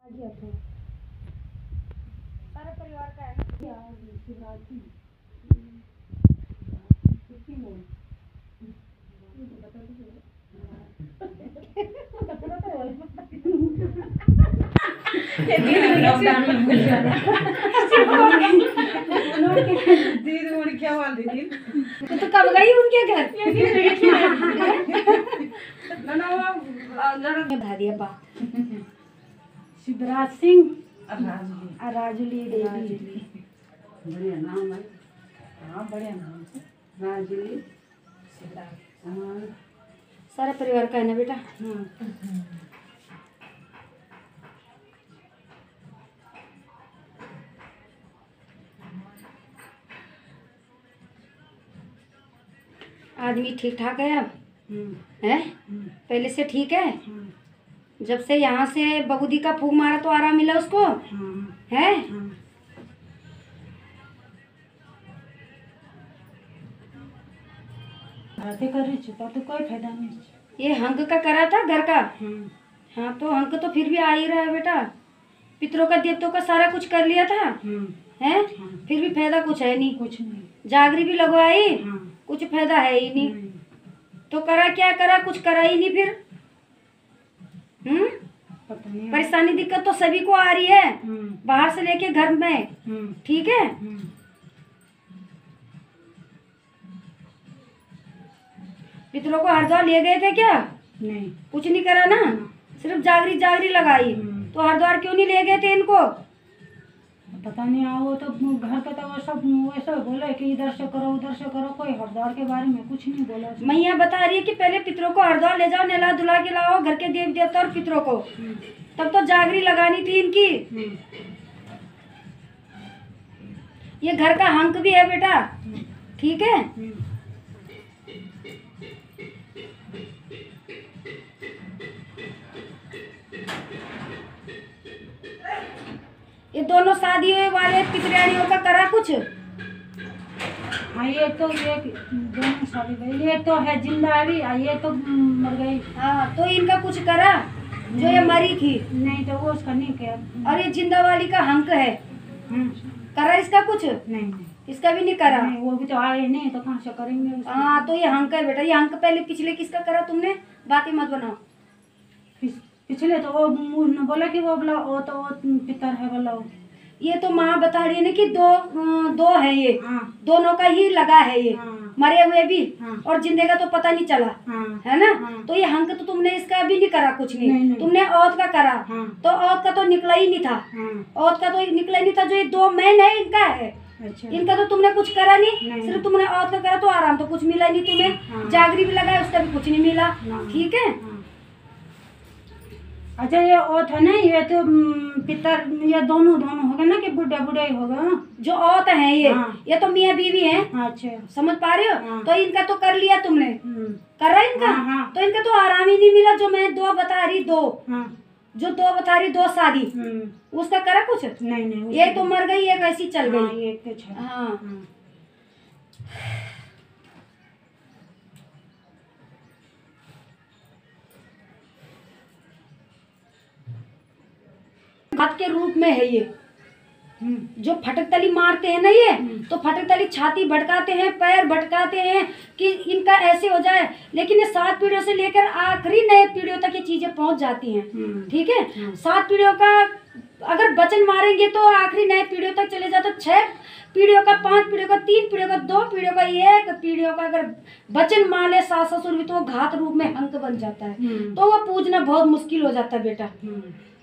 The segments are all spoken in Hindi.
किया था सारे परिवार का है ना क्या शिवरात्रि लॉकडाउन में भूल जाना दीदी उन्हें क्या बोल दी तो कब गई उनके घर बता दिया बात शिवराज सिंह राजुली देवी बढ़िया नाम है। हाँ बढ़िया नाम है राजुली शिवराज। सारा परिवार का है ना बेटा। आदमी ठीक ठाक है अब है पहले से ठीक है। जब से यहाँ से बबूदी का फूक मारा तो आराम मिला उसको है। बातें कर रही छुपा तो कोई फायदा नहीं। ये हंक का करा था घर का। हाँ तो हंक तो फिर भी आ ही रहा है बेटा। पितरों का देवतों का सारा कुछ कर लिया था है फिर भी फायदा कुछ है नहीं। कुछ नहीं जागरी भी लगवाई कुछ फायदा है ही नहीं। तो करा क्या करा कुछ करा ही नहीं फिर। पता नहीं परेशानी दिक्कत तो सभी को आ रही है बाहर से लेके घर में। ठीक है पितरों को हरिद्वार ले गए थे क्या? नहीं कुछ नहीं करा ना सिर्फ जागरी जागरी लगाई। तो हरिद्वार क्यों नहीं ले गए थे इनको? पता नहीं वो तो घर पे तो वो सब वैसा बोले कि इधर से करो उधर से करो। कोई हरिद्वार के बारे में कुछ नहीं बोला। मैया बता रही है कि पहले पितरों को हरिद्वार ले जाओ नहला धुला के लाओ घर के देव देवता और पितरों को। तब तो जागरी लगानी थी इनकी। ये घर का हंक भी है बेटा। ठीक है ये दोनों शादी वाले पितरियानियों का करा कुछ। हाँ ये तो ये दोनों शादी गई। ये तो है जिंदा अभी ये तो मर गई। हाँ तो इनका कुछ करा जो ये मरी थी। नहीं तो वो उसका नहीं किया। और ये जिंदा वाली का हंक है करा इसका कुछ? नहीं इसका भी नहीं करा। नहीं वो भी तो आए नहीं तो कहाँ से करेंगे। हाँ तो ये हंक है बेटा। ये हंक पहले पिछले किसका करा तुमने? बातें मत बनाओ। पिछले तो वो बोला कि वो बोला वो तो वो पितर है बोला। ये तो माँ बता रही है ना कि दो है ये। दोनों का ही लगा है ये। मरे हुए भी और जिंदे का तो पता नहीं चला है ना। तो ये हंक तो तुमने इसका भी नहीं करा कुछ नहीं। तुमने औत का करा तो औत का तो निकला ही नहीं था। औत का तो निकला ही नहीं था। जो ये दो मैन है इनका है। अच्छा। इनका तो तुमने कुछ करा नहीं सिर्फ तुमने औत का करा तो आराम तो कुछ मिला नहीं तुम्हें। जागरी भी लगाया उसका भी कुछ नहीं मिला। ठीक है अच्छा ये औत है ना ये तो पितर ये दोनों हो गए ना कि बुढ़ा बुढ़ा ही होगा। जो औत है ये तो मियाँ बीवी है। अच्छा समझ पा रहे हो। तो इनका तो कर लिया तुमने करा इनका। तो इनका तो आराम ही नहीं मिला। जो मैं दो बता रही दो शादी उसका करा कुछ नहीं। एक तो मर गई एक ऐसी चल गई। हाँ हाथ के रूप में है ये। जो फटक तली मारते हैं ना ये तो फटक तली छाती भटकाते हैं पैर भटकाते हैं कि इनका ऐसे हो जाए। लेकिन ये 7 पीढ़ियों से लेकर आखिरी नए पीढ़ियों तक ये चीजें पहुंच जाती हैं। ठीक है 7 पीढ़ियों का अगर वचन मारेंगे तो आखिरी नए पीढ़ियों तक चले जाते। 6 पीढ़ियों का 5 पीढ़ियों का 3 पीढ़ियों का 2 पीढ़ियों का 1 पीढ़ियों का अगर वचन मान ले सास ससुर भी तो वो घात रूप में अंक बन जाता है। तो वो पूजना बहुत मुश्किल हो जाता है बेटा।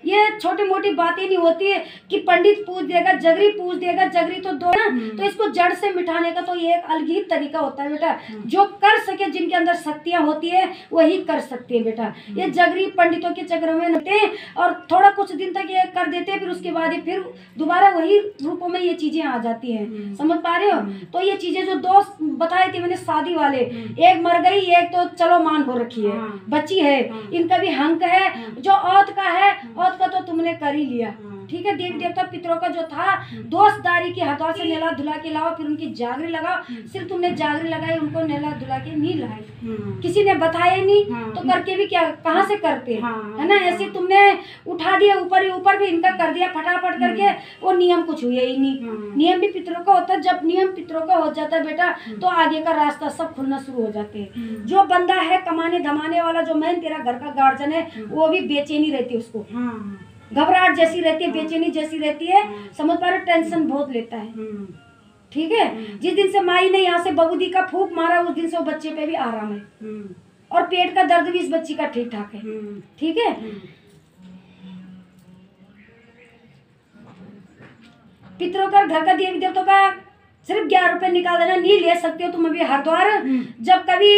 ये छोटी मोटी बातें नहीं होती है कि पंडित पूछ देगा जगरी पूछ देगा। जगरी तो दो ना तो इसको जड़ से मिटाने का तो ये एक अलग ही तरीका होता है बेटा। जो कर सके जिनके अंदर शक्तियां होती है वही कर सकते हैं बेटा। ये जगरी पंडितों के चक्र में नते हैं और थोड़ा कुछ दिन तक ये कर देते हैं फिर उसके बाद ही फिर दोबारा वही रूपों में ये चीजें आ जाती हैं। समझ पा रहे हो। तो ये चीजें जो 2 बताए थे मैंने शादी वाले एक मर गई एक तो चलो मान हो रखी है बच्ची है। इनका भी हंक है। जो औत का है औत का तो तुमने कर ही लिया। ठीक है। देवी देवता पितरों का जो था दोस्तदारी की, हरिद्वार से नेला धुला के लाओ, फिर उनकी जागरी लगाओ। सिर्फ तुमने जागरी लगाई, उनको नेला धुला के नहीं लाई, किसी ने बताया नहीं, तो करके भी क्या, कहाँ से करते है ना। ऐसे तुमने उठा दिया ऊपर ही ऊपर भी इनका कर दिया फटाफट करके, वो नियम कुछ हुआ ही नहीं। नियम भी पितरों का होता है, जब नियम पितरों का हो जाता है बेटा तो आगे का रास्ता सब खुलना शुरू हो जाते हैं। जो बंदा है कमाने धमाने वाला, जो मैन तेरा घर का गार्जियन है, वो भी बेचैनी रहती है, उसको घबराहट जैसी रहती है, बेचैनी जैसी रहती है, समझ पा रहे, टेंशन बहुत लेता है, ठीक है। जिस दिन से माई ने यहाँ से बबूदी का फूंक मारा, उस दिन से वो बच्चे पे भी आराम है, और पेट का दर्द भी इस बच्ची का ठीक ठाक है, ठीक है। पितरों का, घर का, देवी देवताओं का सिर्फ 11 रुपए निकाल देना, नहीं ले सकते हो तुम अभी हरिद्वार। जब कभी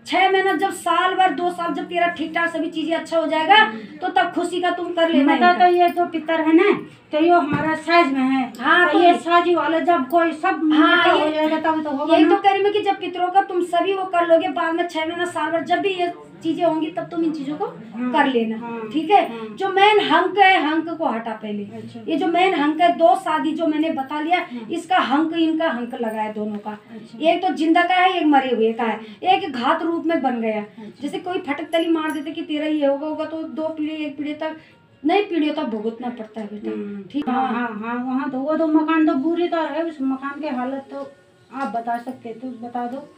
6 महीना, जब साल भर 2 साल, जब तेरा ठीक ठाक सभी चीजें अच्छा हो जाएगा तो तब खुशी का तुम कर लेना। मतलब तो ये जो पितर है ना, तो ये हमारा साइज में है। हाँ, तो ये साजी वाला जब कोई सब हाँ, हो जाएगा तब तो होगा। यही तो कह रही मैं कि जब पितरों का तुम सभी वो कर लोगे, बाद में 6 महीना साल भर जब भी ये चीजें होंगी तब तुम इन चीजों को कर लेना, ठीक है। जो मेन हंक है, हंक को हटा पहले। अच्छा। ये जो मेन हंक है, 2 शादी जो मैंने बता लिया, इसका हंक, इनका हंक लगा है दोनों का। अच्छा। एक तो जिंदा का है, एक मरे हुए का है, एक घात रूप में बन गया। जैसे कोई फटक तली मार देते कि तेरा ये होगा तो 2 पीढ़ी 1 पीढ़ी तक, नई पीढ़ियों तक भुगतना पड़ता है बेटा, ठीक है। हाँ, वहाँ तो वो तो मकान तो बुरी तरह है, उस मकान की हालत तो आप बता सकते, तो बता दो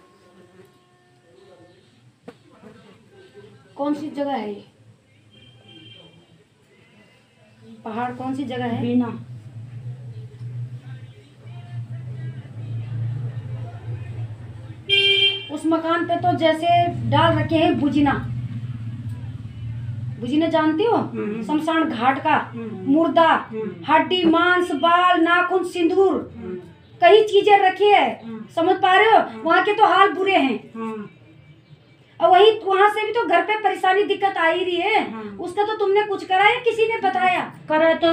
कौन सी जगह है ये पहाड़, कौन सी जगह है? बिना उस मकान पे तो जैसे डाल रखे हैं बुझना, बुझना जानती हो? शमशान घाट का मुर्दा, हड्डी, मांस, बाल, नाखून, सिंदूर, कई चीजें रखी है, समझ पा रहे हो? वहाँ के तो हाल बुरे हैं, और वही वहाँ से भी तो घर पे परेशानी दिक्कत आ ही रही है। उसका तो तुमने कुछ करा है, किसी ने बताया? करा तो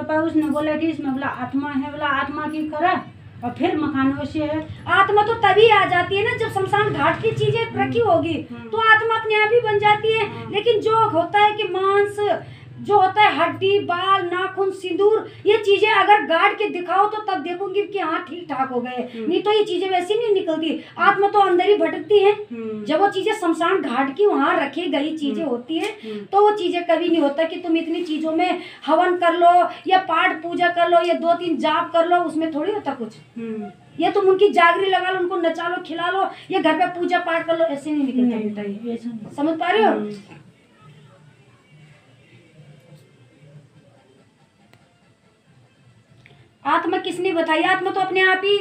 था, उसने बोला कि इसमें बोला आत्मा है, बोला आत्मा की करा, और फिर मकान वैसे है। आत्मा तो तभी आ जाती है ना जब शमशान घाट की चीजें रखी होगी, तो आत्मा अपने आप ही बन जाती है। लेकिन जो होता है कि मांस, जो होता है हड्डी, बाल, नाखून, सिंदूर, ये चीजें अगर गाड़ के दिखाओ तो तब देखूंगी कि हाँ ठीक ठाक हो गए, नहीं तो ये चीजें वैसी नहीं निकलती। आत्मा तो अंदर ही भटकती है। जब वो चीजें शमशान घाट की वहाँ रखी गई चीजें होती है, तो वो चीजें कभी नहीं होता कि तुम इतनी चीजों में हवन कर लो या पाठ पूजा कर लो या 2-3 जाप कर लो, उसमें थोड़ी होता कुछ। ये तुम उनकी जागरी लगा लो, उनको नचा लो, खिला लो, या घर पे पूजा पाठ कर लो, ऐसे नहीं निकलता बेटा, समझ पा रहे हो? आत्मा किसने बताई? आत्मा तो अपने आप ही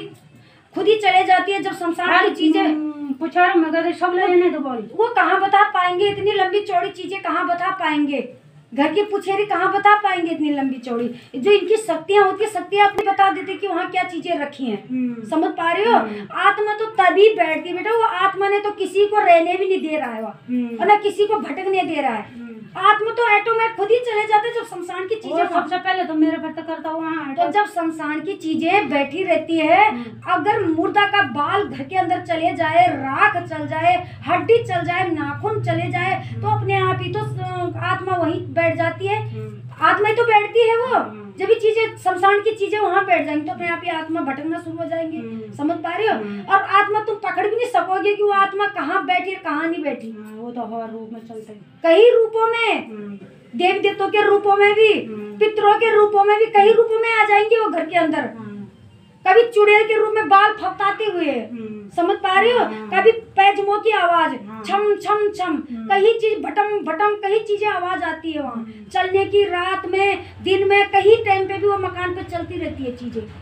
खुद ही चले जाती है जब शमशान की चीजें पूछा मगर सब लेने तो बोल, वो कहाँ बता पाएंगे? इतनी लंबी चौड़ी चीजें कहाँ बता पाएंगे? घर की पुछेरी कहाँ बता पाएंगे इतनी लंबी चौड़ी? जो इनकी शक्तियाँ होती है, शक्तियाँ अपने बता देते कि वहाँ क्या चीजें रखी हैं, समझ पा रहे हो? आत्मा तो तभी बैठती है बेटा, वो आत्मा ने तो किसी को रहने भी नहीं दे रहा है, और ना किसी को भटकने दे रहा है। आत्मा तो ऑटोमेटिक खुद ही चले जाते जब शमशान की चीजें, सबसे पहले तो मेरे भक्त करता वहाँ, तो जब शमशान की चीजें बैठी रहती है, अगर मुर्दा का बाल घर के अंदर चले जाए, राख चल जाए, हड्डी चल जाए, नाखून चले जाए, तो अपने आप ही तो आत्मा वहीं बैठ जाती है। आत्मा ही तो बैठती है वो। जब ये चीजें, शमशान की चीजें वहाँ बैठ जाएंगी तो अपने आप ही आत्मा भटकना शुरू हो जाएंगे, समझ पा रहे हो? और आत्मा तुम पकड़ भी नहीं सकोगे कि वो आत्मा कहाँ बैठी है कहाँ नहीं बैठी। वो तो हर रूप में चलते हैं, कई रूपों में, देवी देवताओं के रूपों में भी, पितरों के रूपों में भी, कई रूपों में आ जाएंगे वो घर के अंदर। कभी चुड़ैल के रूप में बाल फपताते हुए, समझ पा रहे हो? कभी पैजमों की आवाज, छम छम छम, कई चीज भटम भटम, कई चीजें आवाज आती है वहाँ चलने की। रात में, दिन में, कहीं टाइम पे भी वो मकान पे चलती रहती है चीजें।